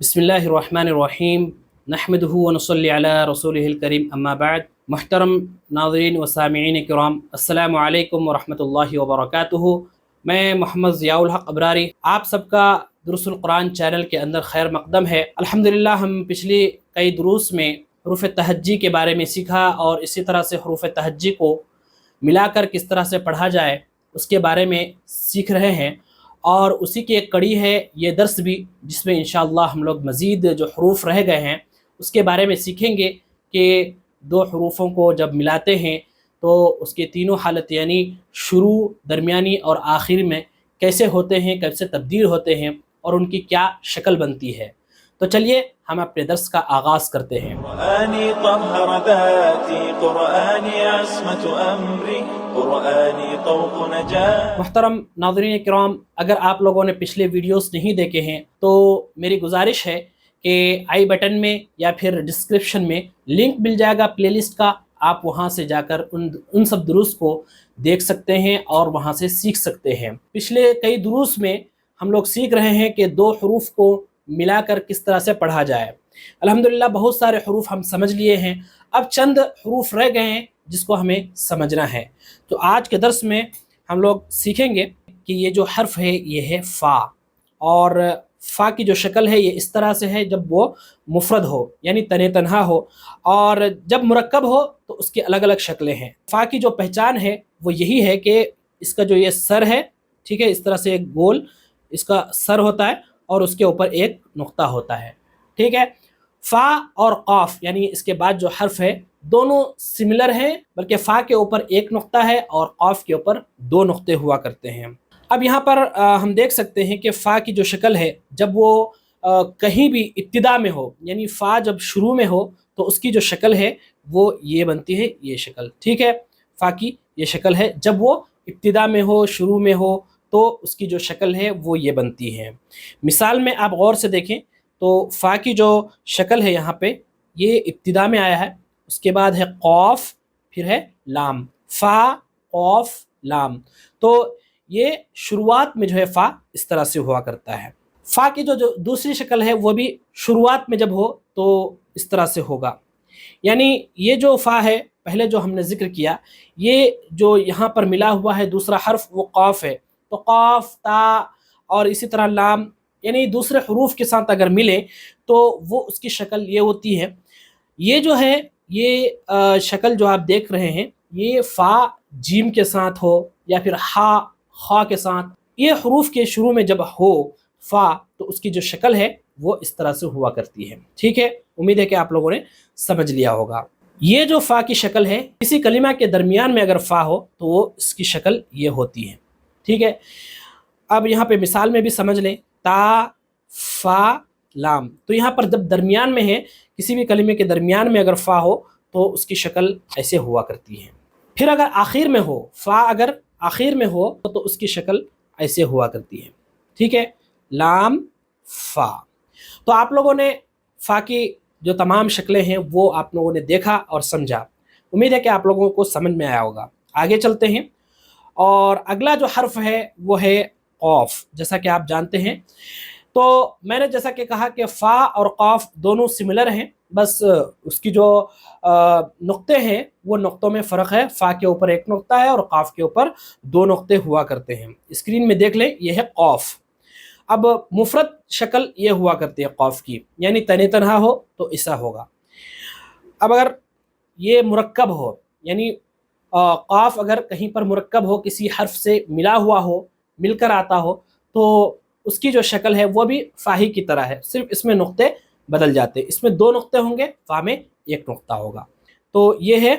بسم اللہ الرحمن الرحیم نحمدہ ونصلی علی رسولہ الکریم اما بعد۔ محترم ناظرین و سامعین کرام، السلام علیکم ورحمۃ اللہ وبرکاتہ۔ میں محمد ضیاء الحق ابراری آپ سب کا دروس القرآن چینل کے اندر خیر مقدم ہے۔ الحمدللہ ہم پچھلی کئی دروس میں حروف تہجی کے بارے میں سیکھا اور اسی طرح سے حروف تہجی کو ملا کر کس طرح سے پڑھا جائے اس کے بارے میں سیکھ رہے ہیں، اور اسی کی ایک کڑی ہے یہ درس بھی، جس میں انشاءاللہ ہم لوگ مزید جو حروف رہ گئے ہیں اس کے بارے میں سیکھیں گے کہ دو حروفوں کو جب ملاتے ہیں تو اس کے تینوں حالت یعنی شروع، درمیانی اور آخر میں کیسے ہوتے ہیں، کیسے تبدیل ہوتے ہیں اور ان کی کیا شکل بنتی ہے۔ تو چلیے ہم اپنے درس کا آغاز کرتے ہیں۔ قرآنی طہر ذاتی، قرآنی عصمت امری، قرآنی طوق نجات۔ محترم ناظرین کرام، اگر آپ لوگوں نے پچھلے ویڈیوز نہیں دیکھے ہیں تو میری گزارش ہے کہ آئی بٹن میں یا پھر ڈسکرپشن میں لنک مل جائے گا پلے لسٹ کا، آپ وہاں سے جا کر ان سب دروس کو دیکھ سکتے ہیں اور وہاں سے سیکھ سکتے ہیں۔ پچھلے کئی دروس میں ہم لوگ سیکھ رہے ہیں کہ دو حروف کو ملا کر کس طرح سے پڑھا جائے۔ الحمدللہ بہت سارے حروف ہم سمجھ لیے ہیں، اب چند حروف رہ گئے ہیں جس کو ہمیں سمجھنا ہے۔ تو آج کے درس میں ہم لوگ سیکھیں گے کہ یہ جو حرف ہے یہ ہے فا، اور فا کی جو شکل ہے یہ اس طرح سے ہے جب وہ مفرد ہو یعنی تنہا ہو، اور جب مرکب ہو تو اس کی الگ الگ شکلیں ہیں۔ فا کی جو پہچان ہے وہ یہی ہے کہ اس کا جو یہ سر ہے، ٹھیک ہے، اس طرح سے ایک گول اس کا سر ہوتا ہے اور اس کے اوپر ایک نقطہ ہوتا ہے، ٹھیک ہے۔ فا اور قاف یعنی اس کے بعد جو حرف ہے دونوں سملر ہیں، بلکہ فا کے اوپر ایک نقطہ ہے اور قاف کے اوپر دو نقطے ہوا کرتے ہیں۔ اب یہاں پر ہم دیکھ سکتے ہیں کہ فا کی جو شکل ہے جب وہ کہیں بھی ابتدا میں ہو، یعنی فا جب شروع میں ہو تو اس کی جو شکل ہے وہ یہ بنتی ہے، یہ شکل، ٹھیک ہے۔ فا کی یہ شکل ہے جب وہ ابتدا میں ہو، شروع میں ہو تو اس کی جو شکل ہے وہ یہ بنتی ہے۔ مثال میں آپ غور سے دیکھیں تو فا کی جو شکل ہے یہاں پہ یہ ابتدا میں آیا ہے، اس کے بعد ہے قاف، پھر ہے لام، فا قاف لام، تو یہ شروعات میں جو ہے فا اس طرح سے ہوا کرتا ہے۔ فا کی جو دوسری شکل ہے وہ بھی شروعات میں جب ہو تو اس طرح سے ہوگا، یعنی یہ جو فا ہے پہلے جو ہم نے ذکر کیا، یہ جو یہاں پر ملا ہوا ہے دوسرا حرف وہ قاف ہے، تو قاف، تا اور اسی طرح لام یعنی دوسرے حروف کے ساتھ اگر ملے تو وہ اس کی شکل یہ ہوتی ہے۔ یہ جو ہے یہ شکل جو آپ دیکھ رہے ہیں یہ فا جیم کے ساتھ ہو یا پھر ہا خا کے ساتھ، یہ حروف کے شروع میں جب ہو فا تو اس کی جو شکل ہے وہ اس طرح سے ہوا کرتی ہے، ٹھیک ہے۔ امید ہے کہ آپ لوگوں نے سمجھ لیا ہوگا۔ یہ جو فا کی شکل ہے کسی کلمہ کے درمیان میں اگر فا ہو تو وہ اس کی شکل یہ ہوتی ہے، ٹھیک ہے۔ اب یہاں پہ مثال میں بھی سمجھ لیں، تا فا لام، تو یہاں پر جب درمیان میں ہے، کسی بھی کلمے کے درمیان میں اگر فا ہو تو اس کی شکل ایسے ہوا کرتی ہے۔ پھر اگر آخر میں ہو، فا اگر آخر میں ہو تو اس کی شکل ایسے ہوا کرتی ہے، ٹھیک ہے، لام فا۔ تو آپ لوگوں نے فا کی جو تمام شکلیں ہیں وہ آپ لوگوں نے دیکھا اور سمجھا، امید ہے کہ آپ لوگوں کو سمجھ میں آیا ہوگا۔ آگے چلتے ہیں، اور اگلا جو حرف ہے وہ ہے قاف، جیسا کہ آپ جانتے ہیں۔ تو میں نے جیسا کہ کہا کہ فا اور قاف دونوں سملر ہیں، بس اس کی جو نقطے ہیں وہ نقطوں میں فرق ہے، فا کے اوپر ایک نقطہ ہے اور قاف کے اوپر دو نقطے ہوا کرتے ہیں۔ اسکرین میں دیکھ لیں، یہ ہے قاف۔ اب مفرد شکل یہ ہوا کرتی ہے قاف کی، یعنی تنہا ہو تو ایسا ہوگا۔ اب اگر یہ مرکب ہو، یعنی قاف اگر کہیں پر مرکب ہو، کسی حرف سے ملا ہوا ہو، مل کر آتا ہو، تو اس کی جو شکل ہے وہ بھی فاہی کی طرح ہے، صرف اس میں نقطے بدل جاتے، اس میں دو نقطے ہوں گے، فا میں ایک نقطہ ہوگا۔ تو یہ ہے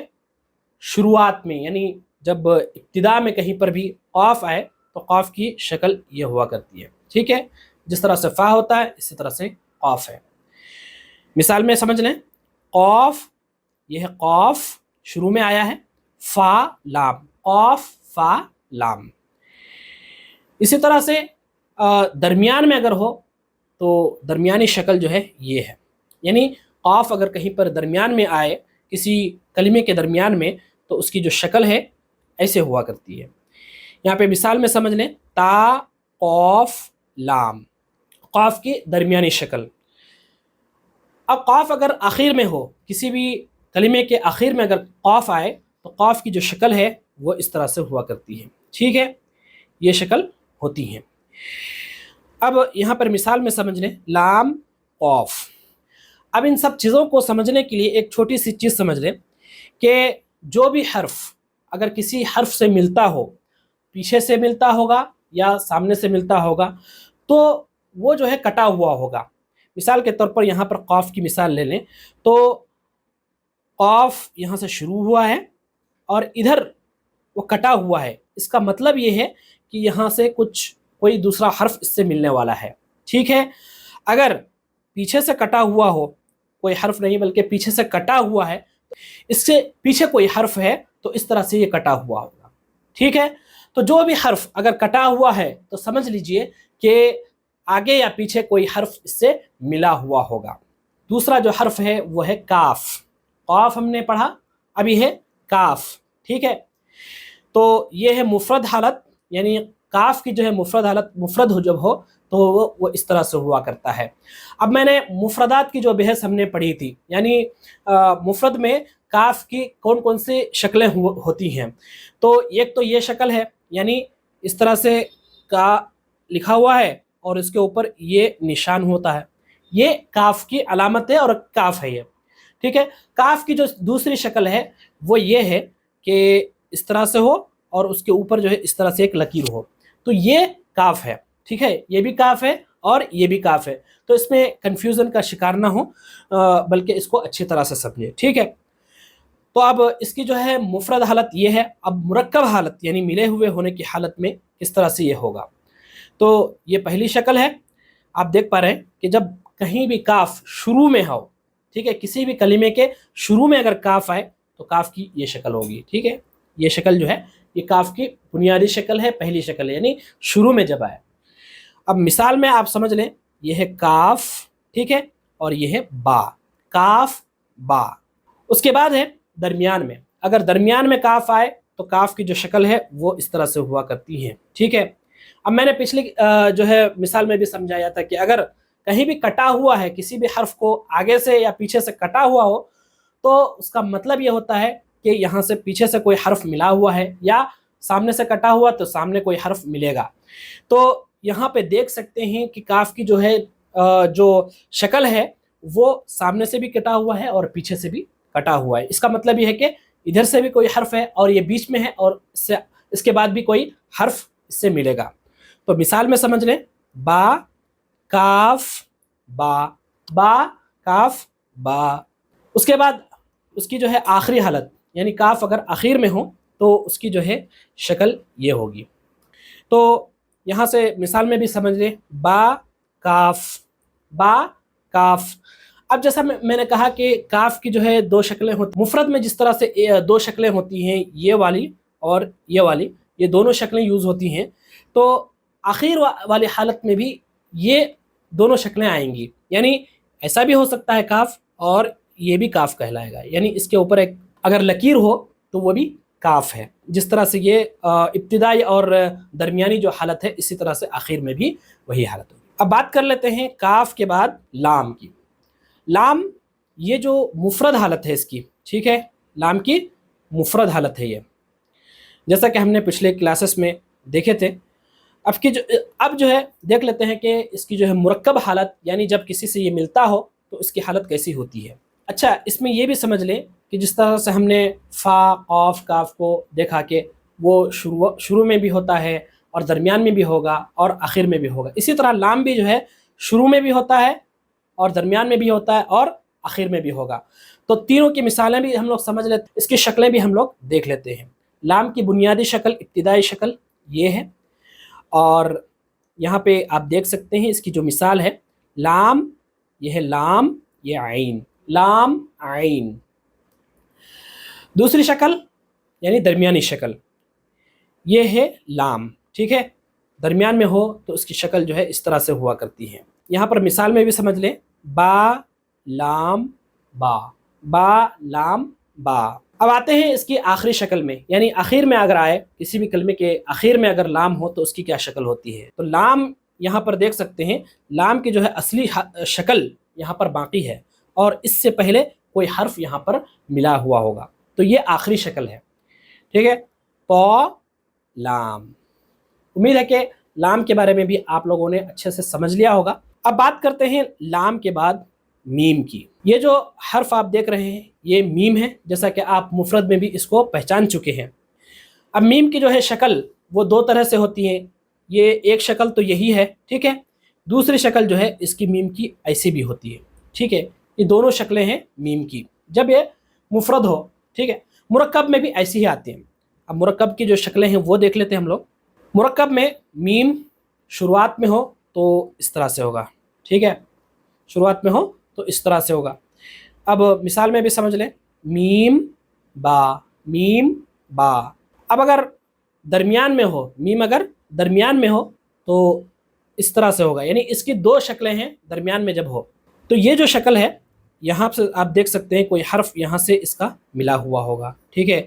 شروعات میں، یعنی جب ابتدا میں کہیں پر بھی قاف آئے تو قاف کی شکل یہ ہوا کرتی ہے، ٹھیک ہے۔ جس طرح سے فا ہوتا ہے اسی طرح سے قاف ہے۔ مثال میں سمجھ لیں، قاف، یہ ہے قاف، شروع میں آیا ہے، فا لام، قاف فا لام۔ اسی طرح سے درمیان میں اگر ہو تو درمیانی شکل جو ہے یہ ہے، یعنی قاف اگر کہیں پر درمیان میں آئے کسی کلمے کے درمیان میں تو اس کی جو شکل ہے ایسے ہوا کرتی ہے۔ یہاں پہ مثال میں سمجھ لیں، تا قاف لام، قاف کی درمیانی شکل۔ اب قاف اگر آخر میں ہو، کسی بھی کلمے کے آخر میں اگر قاف آئے تو قاف کی جو شکل ہے وہ اس طرح سے ہوا کرتی ہے، ٹھیک ہے، یہ شکل ہوتی ہے۔ اب یہاں پر مثال میں سمجھ لیں، لام، قاف۔ اب ان سب چیزوں کو سمجھنے کے لیے ایک چھوٹی سی چیز سمجھ لیں کہ جو بھی حرف اگر کسی حرف سے ملتا ہو، پیچھے سے ملتا ہوگا یا سامنے سے ملتا ہوگا، تو وہ جو ہے کٹا ہوا ہوگا۔ مثال کے طور پر یہاں پر قاف کی مثال لے لیں تو قاف یہاں سے شروع ہوا ہے اور ادھر وہ کٹا ہوا ہے، اس کا مطلب یہ ہے کہ یہاں سے کوئی دوسرا حرف اس سے ملنے والا ہے، ٹھیک ہے۔ اگر پیچھے سے کٹا ہوا ہو، کوئی حرف نہیں بلکہ پیچھے سے کٹا ہوا ہے، اس سے پیچھے کوئی حرف ہے تو اس طرح سے یہ کٹا ہوا ہوگا، ٹھیک ہے۔ تو جو بھی حرف اگر کٹا ہوا ہے تو سمجھ لیجئے کہ آگے یا پیچھے کوئی حرف اس سے ملا ہوا ہوگا۔ دوسرا جو حرف ہے وہ ہے کاف۔ قاف ہم نے پڑھا، ابھی ہے کاف، ٹھیک ہے۔ تو یہ ہے مفرد حالت، یعنی کاف کی جو ہے مفرد حالت، مفرد جب ہو تو وہ اس طرح سے ہوا کرتا ہے۔ اب میں نے مفردات کی جو بحث ہم نے پڑھی تھی، یعنی مفرد میں کاف کی کون کون سی شکلیں ہوتی ہیں، تو ایک تو یہ شکل ہے، یعنی اس طرح سے کا لکھا ہوا ہے اور اس کے اوپر یہ نشان ہوتا ہے، یہ کاف کی علامت ہے اور کاف ہے یہ، ٹھیک ہے۔ کاف کی جو دوسری شکل ہے وہ یہ ہے کہ اس طرح سے ہو اور اس کے اوپر جو ہے اس طرح سے ایک لکیر ہو، تو یہ کاف ہے، ٹھیک ہے، یہ بھی کاف ہے اور یہ بھی کاف ہے۔ تو اس میں کنفیوژن کا شکار نہ ہو، بلکہ اس کو اچھی طرح سے سمجھے، ٹھیک ہے۔ تو اب اس کی جو ہے مفرد حالت یہ ہے۔ اب مرکب حالت یعنی ملے ہوئے ہونے کی حالت میں کس طرح سے یہ ہوگا، تو یہ پہلی شکل ہے۔ آپ دیکھ پا رہے ہیں کہ جب کہیں بھی کاف شروع میں ہو، ٹھیک ہے، کسی بھی کلمے کے شروع میں اگر کاف آئے تو کاف کی یہ شکل ہوگی، ٹھیک ہے۔ یہ شکل جو ہے یہ کاف کی بنیادی شکل ہے، پہلی شکل ہے، یعنی شروع میں جب آئے۔ اب مثال میں آپ سمجھ لیں، یہ ہے کاف، ٹھیک ہے، اور یہ ہے با، کاف با۔ اس کے بعد ہے درمیان میں، اگر درمیان میں کاف آئے تو کاف کی جو شکل ہے وہ اس طرح سے ہوا کرتی ہے، ٹھیک ہے۔ اب میں نے پچھلی جو ہے مثال میں بھی سمجھایا تھا کہ اگر کہیں بھی کٹا ہوا ہے، کسی بھی حرف کو آگے سے یا پیچھے سے کٹا ہوا ہو تو اس کا مطلب یہ ہوتا ہے کہ یہاں سے پیچھے سے کوئی حرف ملا ہوا ہے، یا سامنے سے کٹا ہوا تو سامنے کوئی حرف ملے گا۔ تو یہاں پہ دیکھ سکتے ہیں کہ کاف کی جو ہے جو شکل ہے وہ سامنے سے بھی کٹا ہوا ہے اور پیچھے سے بھی کٹا ہوا ہے۔ اس کا مطلب یہ ہے کہ ادھر سے بھی کوئی حرف ہے اور یہ بیچ میں ہے، اور اس کے بعد بھی کوئی حرف اس سے ملے گا۔ تو مثال میں سمجھ لیں، با، کاف، با، با، کاف، با۔ اس کے بعد اس کی جو ہے آخری حالت، یعنی کاف اگر آخر میں ہو تو اس کی جو ہے شکل یہ ہوگی۔ تو یہاں سے مثال میں بھی سمجھ لیں، با، کاف، با، کاف۔ اب جیسا میں نے کہا کہ کاف کی جو ہے دو شکلیں ہوتی، مفرد میں جس طرح سے دو شکلیں ہوتی ہیں، یہ والی اور یہ والی، یہ دونوں شکلیں یوز ہوتی ہیں، تو آخر والی حالت میں بھی یہ دونوں شکلیں آئیں گی، یعنی ایسا بھی ہو سکتا ہے کاف اور یہ بھی کاف کہلائے گا، یعنی اس کے اوپر ایک اگر لکیر ہو تو وہ بھی کاف ہے۔ جس طرح سے یہ ابتدائی اور درمیانی جو حالت ہے، اسی طرح سے آخر میں بھی وہی حالت ہوگی۔ اب بات کر لیتے ہیں کاف کے بعد لام کی۔ لام یہ جو مفرد حالت ہے اس کی، ٹھیک ہے، لام کی مفرد حالت ہے یہ، جیسا کہ ہم نے پچھلے کلاسز میں دیکھے تھے۔ اب جو ہے دیکھ لیتے ہیں کہ اس کی جو ہے مرکب حالت، یعنی جب کسی سے یہ ملتا ہو تو اس کی حالت کیسی ہوتی ہے۔ اچھا، اس میں یہ بھی سمجھ لیں کہ جس طرح سے ہم نے فا، قاف، کاف کو دیکھا کہ وہ شروع میں بھی ہوتا ہے اور درمیان میں بھی ہوگا اور آخر میں بھی ہوگا، اسی طرح لام بھی جو ہے شروع میں بھی ہوتا ہے اور درمیان میں بھی ہوتا ہے اور آخر میں بھی ہوگا۔ تو تینوں کی مثالیں بھی ہم لوگ سمجھ لیتے، اس کی شکلیں بھی ہم لوگ دیکھ لیتے ہیں۔ لام کی بنیادی شکل، ابتدائی شکل یہ ہے، اور یہاں پہ آپ دیکھ سکتے ہیں اس کی جو مثال ہے، لام، یہ ہے لام، یہ عین، لام، عین۔ دوسری شکل یعنی درمیانی شکل، یہ ہے لام، ٹھیک ہے، درمیان میں ہو تو اس کی شکل جو ہے اس طرح سے ہوا کرتی ہے۔ یہاں پر مثال میں بھی سمجھ لیں، با، لام، با، با، لام، با۔ اب آتے ہیں اس کی آخری شکل میں، یعنی آخر میں اگر آئے، کسی بھی کلمے کے آخر میں اگر لام ہو تو اس کی کیا شکل ہوتی ہے۔ تو لام یہاں پر دیکھ سکتے ہیں، لام کی جو ہے اصلی شکل یہاں پر باقی ہے، اور اس سے پہلے کوئی حرف یہاں پر ملا ہوا ہوگا. تو یہ آخری شکل ہے. ٹھیک ہے, تو لام. امید ہے کہ لام کے بارے میں بھی آپ لوگوں نے اچھے سے سمجھ لیا ہوگا. اب بات کرتے ہیں لام کے بعد میم کی. یہ جو حرف آپ دیکھ رہے ہیں یہ میم ہے, جیسا کہ آپ مفرد میں بھی اس کو پہچان چکے ہیں. اب میم کی جو ہے شکل وہ دو طرح سے ہوتی ہیں. یہ ایک شکل تو یہی ہے, ٹھیک ہے. دوسری شکل جو ہے اس کی میم کی ایسی بھی ہوتی ہے. ٹھیک ہے, یہ دونوں شکلیں ہیں میم کی جب یہ مفرد ہو. ٹھیک ہے, مرکب میں بھی ایسی ہی آتی ہیں. اب مرکب کی جو شکلیں ہیں وہ دیکھ لیتے ہیں ہم لوگ. مرکب میں میم شروعات میں ہو تو اس طرح سے ہوگا. ٹھیک ہے, شروعات میں ہو تو اس طرح سے ہوگا. اب مثال میں بھی سمجھ لیں, میم با, میم با. اب اگر درمیان میں ہو, میم اگر درمیان میں ہو تو اس طرح سے ہوگا. یعنی اس کی دو شکلیں ہیں درمیان میں جب ہو. تو یہ جو شکل ہے یہاں سے آپ دیکھ سکتے ہیں کوئی حرف یہاں سے اس کا ملا ہوا ہوگا. ٹھیک ہے,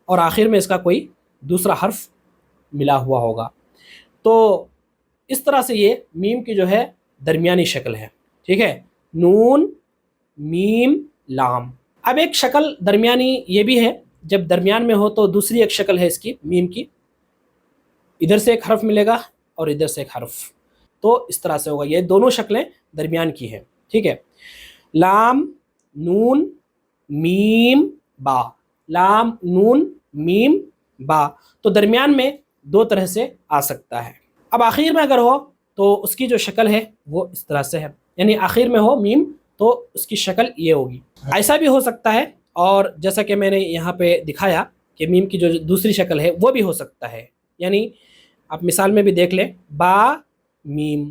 اور آخر میں اس کا کوئی دوسرا حرف ملا ہوا ہوگا. تو اس طرح سے یہ میم کی جو ہے درمیانی شکل ہے. ٹھیک ہے, نون میم لام. اب ایک شکل درمیانی یہ بھی ہے, جب درمیان میں ہو تو دوسری ایک شکل ہے اس کی میم کی, ادھر سے ایک حرف ملے گا اور ادھر سے ایک حرف. تو اس طرح سے ہوگا. یہ دونوں شکلیں درمیان کی ہیں. ٹھیک ہے, لام نون میم با, لام نون میم با. تو درمیان میں دو طرح سے آ سکتا ہے. اب آخر میں اگر ہو تو اس کی جو شکل ہے وہ اس طرح سے ہے. یعنی آخر میں ہو میم تو اس کی شکل یہ ہوگی. ایسا بھی ہو سکتا ہے, اور جیسا کہ میں نے یہاں پہ دکھایا کہ میم کی جو دوسری شکل ہے وہ بھی ہو سکتا ہے. یعنی آپ مثال میں بھی دیکھ لیں, با میم,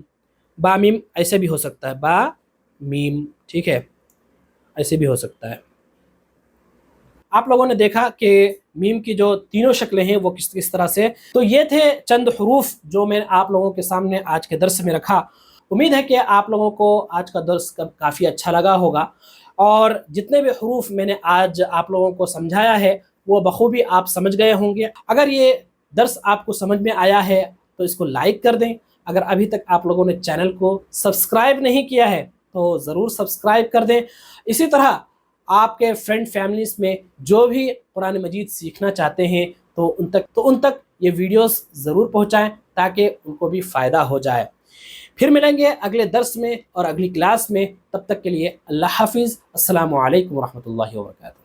با میم ایسے بھی ہو سکتا ہے, با میم. ٹھیک ہے, ایسے بھی ہو سکتا ہے. آپ لوگوں نے دیکھا کہ میم کی جو تینوں شکلیں ہیں وہ کس طرح سے. تو یہ تھے چند حروف جو میں آپ لوگوں کے سامنے آج کے درس میں رکھا. امید ہے کہ آپ لوگوں کو آج کا درس کافی اچھا لگا ہوگا, اور جتنے بھی حروف میں نے آج آپ لوگوں کو سمجھایا ہے وہ بخوبی آپ سمجھ گئے ہوں گے. اگر یہ درس آپ کو سمجھ میں آیا ہے تو اس کو لائک کر دیں. اگر ابھی تک آپ لوگوں نے چینل کو سبسکرائب نہیں کیا ہے تو ضرور سبسکرائب کر دیں. اسی طرح آپ کے فرینڈ فیملیز میں جو بھی قرآن مجید سیکھنا چاہتے ہیں تو ان تک یہ ویڈیوز ضرور پہنچائیں تاکہ ان کو بھی فائدہ ہو جائے. پھر ملیں گے اگلے درس میں اور اگلی کلاس میں. تب تک کے لیے اللہ حافظ. السلام علیکم ورحمۃ اللہ وبرکاتہ.